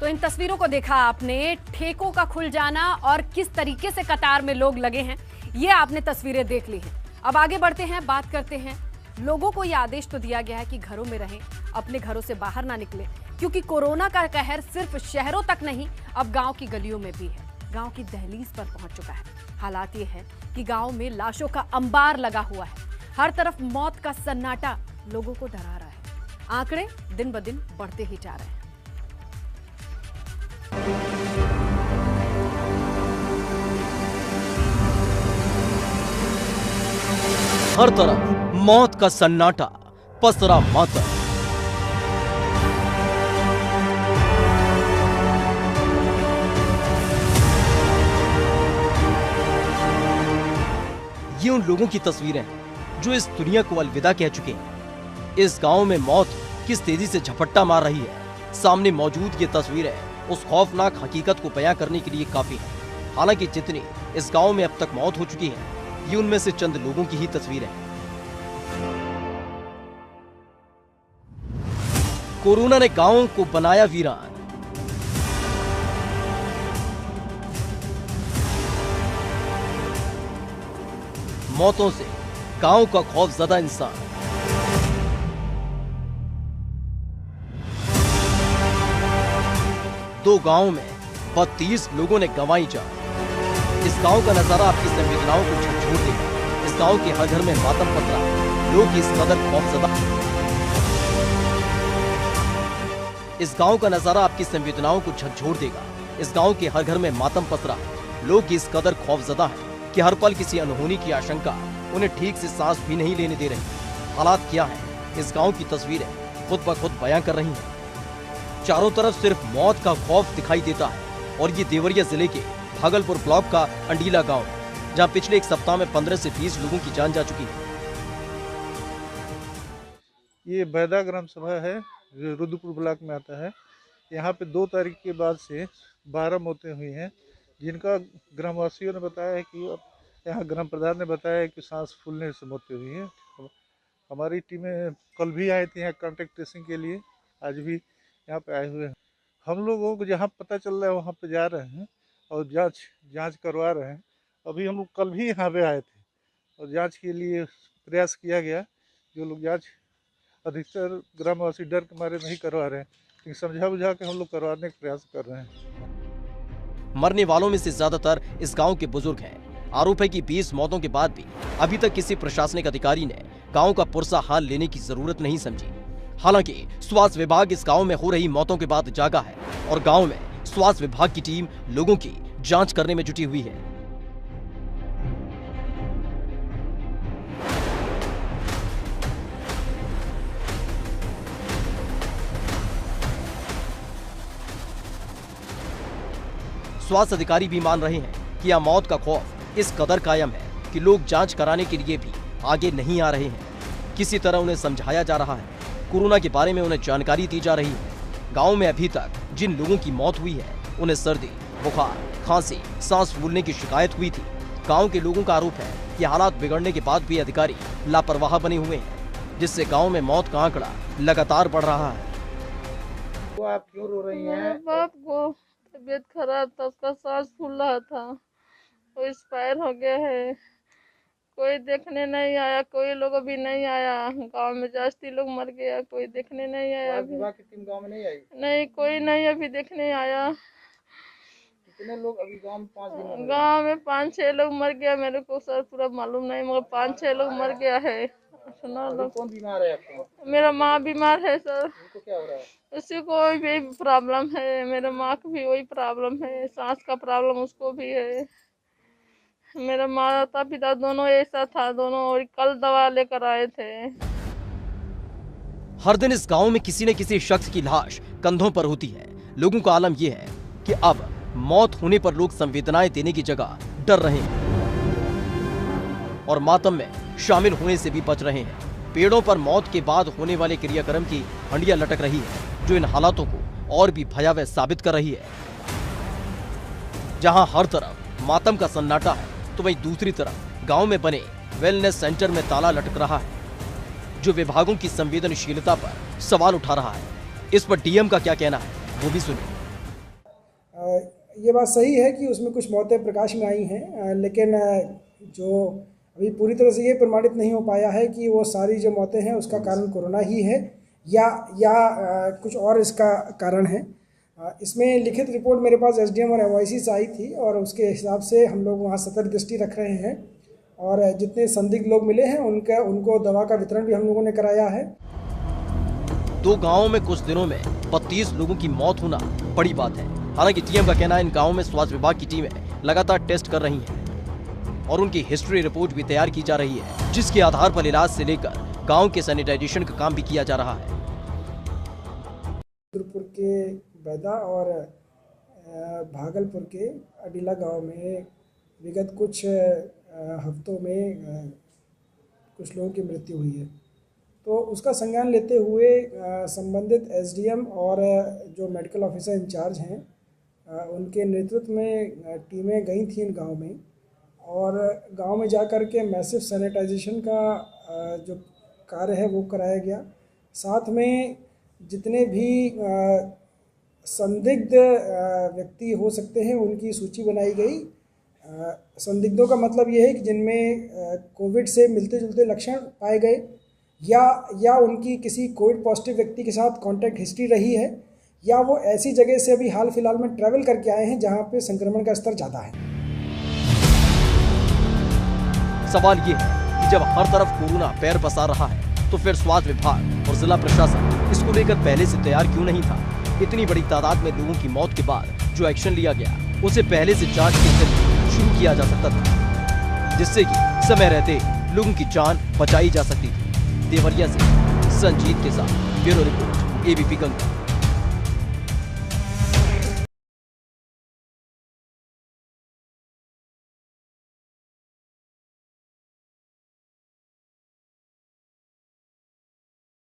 तो इन तस्वीरों को देखा आपने, ठेकों का खुल जाना और किस तरीके से कतार में लोग लगे हैं, ये आपने तस्वीरें देख ली हैं। अब आगे बढ़ते हैं, बात करते हैं। लोगों को यह आदेश तो दिया गया है कि घरों में रहें, अपने घरों से बाहर ना निकलें, क्योंकि कोरोना का कहर सिर्फ शहरों तक नहीं, अब गांव की गलियों में भी है, गांव की दहलीज पर पहुंच चुका है। हालात ये है कि गांव में लाशों का अंबार लगा हुआ है, हर तरफ मौत का सन्नाटा लोगों को डरा रहा है। आंकड़े दिन ब दिन बढ़ते ही जा रहे हैं। हर तरफ मौत का सन्नाटा, पसरा मातम। ये उन लोगों की तस्वीरें हैं जो इस दुनिया को अलविदा कह चुके हैं। इस गांव में मौत किस तेजी से झपट्टा मार रही है, सामने मौजूद ये तस्वीरें उस खौफनाक हकीकत को बयां करने के लिए काफी हैं। हालांकि जितनी इस गांव में अब तक मौत हो चुकी है, ये उनमें से चंद लोगों की ही तस्वीरें हैं। कोरोना ने गांवों को बनाया वीरान। मौतों से गांव का खौफजदा इंसान। दो गांवों में 32 लोगों ने गंवाई जान। इस गांव का नजारा आपकी संवेदनाओं को झकझोर देगा। इस गांव के हर घर में मातम पसरा, लोग इस कदर खौफजदा। इस गांव का नजारा आपकी संवेदनाओं को झकझोर देगा। इस गांव के हर घर में मातम पसरा, लोग इस कदर खौफजदा हैं कि हर पल किसी अनहोनी की आशंका उन्हें ठीक से सांस भी नहीं लेने दे रही। हालात क्या है, इस गांव की तस्वीरें खुद ब खुद बयां कर रही हैं। चारों तरफ सिर्फ मौत का खौफ दिखाई देता है और ये देवरिया जिले के भागलपुर ब्लॉक का अंडीला गांव, जहां पिछले एक सप्ताह में 15 से 20 लोगों की जान जा चुकी है। ये बैदा ग्राम सभा है, जो रुद्रपुर ब्लॉक में आता है। यहाँ पे 2 तारीख के बाद से 12 मौतें हुई हैं, जिनका ग्रामवासियों ने बताया है कि यहाँ ग्राम प्रधान ने बताया है कि सांस फूलने से मौतें हुई हैं। हमारी टीमें कल भी आई थी यहाँ कॉन्टेक्ट ट्रेसिंग के लिए, आज भी यहाँ पे आए हुए हैं। हम लोगों को जहाँ पता चल रहा है वहाँ पे जा रहे हैं और जांच करवा रहे हैं। अभी हम लोग कल भी यहाँ पे आए थे और जांच के लिए प्रयास किया गया। जो लोग जांच अधिकतर ग्रामवासी डर के मारे नहीं करवा रहे हैं, लेकिन समझा बुझा के हम लोग करवाने का प्रयास कर रहे हैं। मरने वालों में से ज्यादातर इस गांव के बुजुर्ग हैं। आरोप है कि 20 मौतों के बाद भी अभी तक किसी प्रशासनिक अधिकारी ने गांव का पुरसा हाल लेने की जरूरत नहीं समझी। हालांकि स्वास्थ्य विभाग इस गांव में हो रही मौतों के बाद जागा है और गांव में स्वास्थ्य विभाग की टीम लोगों की जांच करने में जुटी हुई है। स्वास्थ्य अधिकारी भी मान रहे हैं कि यह मौत का खौफ इस कदर कायम है कि लोग जांच कराने के लिए भी आगे नहीं आ रहे हैं। किसी तरह उन्हें समझाया जा रहा है, कोरोना के बारे में उन्हें जानकारी दी जा रही है। गांव में अभी तक जिन लोगों की मौत हुई है, उन्हें सर्दी, बुखार, खांसी, सांस फूलने की शिकायत हुई थी। गांव के लोगों का आरोप है कि हालात बिगड़ने के बाद भी अधिकारी लापरवाह बने हुए हैं, जिससे गांव में मौत का आंकड़ा लगातार बढ़ रहा है। तो आप क्यों रो रही हैं? बाप को तबीयत खराब था, उसका सांस फूल रहा था, वो एक्सपायर हो गया है। कोई देखने नहीं आया, कोई लोग अभी नहीं आया। गांव में जास्ती लोग मर गया, कोई देखने नहीं आया। अभी विभाग की टीम गांव में नहीं आई? नहीं, कोई नहीं अभी देखने आया। कितने लोग अभी गांव में? 5 दिन गांव में 5-6 लोग मर गया। मेरे को सर पूरा मालूम नहीं, मगर 5-6 लोग मर गया है। सुना लोग। कौन बीमार है आपको? मेरा माँ बीमार है सर। उनको क्या हो रहा है? उसी को भी प्रॉब्लम है, मेरे माँ को भी वही प्रॉब्लम है, सांस का प्रॉब्लम उसको भी है। मेरा माता पिता दोनों ऐसा था, दोनों और कल दवा लेकर आए थे। हर दिन इस गांव में किसी न किसी शख्स की लाश कंधों पर होती है। लोगों का आलम यह है कि अब मौत होने पर लोग संवेदनाएं देने की जगह डर रहे हैं और मातम में शामिल होने से भी बच रहे हैं। पेड़ों पर मौत के बाद होने वाले क्रियाक्रम की हंडिया लटक रही है, जो इन हालातों को और भी भयावह साबित कर रही है। जहां हर तरफ मातम का सन्नाटा है, तो वहीं दूसरी तरफ गांव में बने वेलनेस सेंटर में ताला लटक रहा है, जो विभागों की संवेदनशीलता पर सवाल उठा रहा है। इस पर डीएम का क्या कहना है, वो भी सुनिए। ये बात सही है कि उसमें कुछ मौतें प्रकाश में आई हैं, लेकिन जो अभी पूरी तरह से ये प्रमाणित नहीं हो पाया है कि वो सारी जो मौतें हैं उसका कारण कोरोना ही है या कुछ और इसका कारण है। इसमें लिखित रिपोर्ट मेरे पास एसडीएम और एमवाईसी से आई थी और उसके हिसाब से हम लोग वहाँ सतर्क दृष्टि रख रहे हैं और जितने संदिग्ध लोग मिले हैं उनको दवा का वितरण भी हम लोगों ने कराया है। 2 गांवों में कुछ दिनों में 32 लोगों की मौत होना बड़ी बात है। हालांकि टीएम का कहना है इन गांवों में स्वास्थ्य विभाग की टीमें लगातार टेस्ट कर रही हैं और उनकी हिस्ट्री रिपोर्ट भी तैयार की जा रही है, जिसके आधार पर इलाज से लेकर गांव के सैनिटाइजेशन का काम भी किया जा रहा है। रुद्रपुर के बैदा और भागलपुर के अडीला गांव में विगत कुछ हफ्तों में कुछ लोगों की मृत्यु हुई है, तो उसका संज्ञान लेते हुए संबंधित एसडीएम और जो मेडिकल ऑफिसर इंचार्ज हैं उनके नेतृत्व में टीमें गई थी इन गांव में और गांव में जाकर के मैसिव सैनिटाइजेशन का जो कार्य है वो कराया गया। साथ में जितने भी संदिग्ध व्यक्ति हो सकते हैं उनकी सूची बनाई गई। संदिग्धों का मतलब ये है कि जिनमें कोविड से मिलते जुलते लक्षण पाए गए या उनकी किसी कोविड पॉजिटिव व्यक्ति के साथ कांटेक्ट हिस्ट्री रही है या वो ऐसी जगह से अभी हाल फिलहाल में ट्रैवल करके आए हैं जहां पे संक्रमण का स्तर ज़्यादा है। सवाल ये है कि जब हर तरफ कोरोना पैर पसार रहा है तो फिर स्वास्थ्य विभाग और जिला प्रशासन इसको लेकर पहले से तैयार क्यों नहीं था? इतनी बड़ी तादाद में लोगों की मौत के बाद जो एक्शन लिया गया उसे पहले से जांच के जरिए शुरू किया जा सकता था, जिससे कि समय रहते लोगों की जान बचाई जा सकती थी। देवरिया से संजीत के साथ ब्यूरो रिपोर्ट एबीपी गंगा।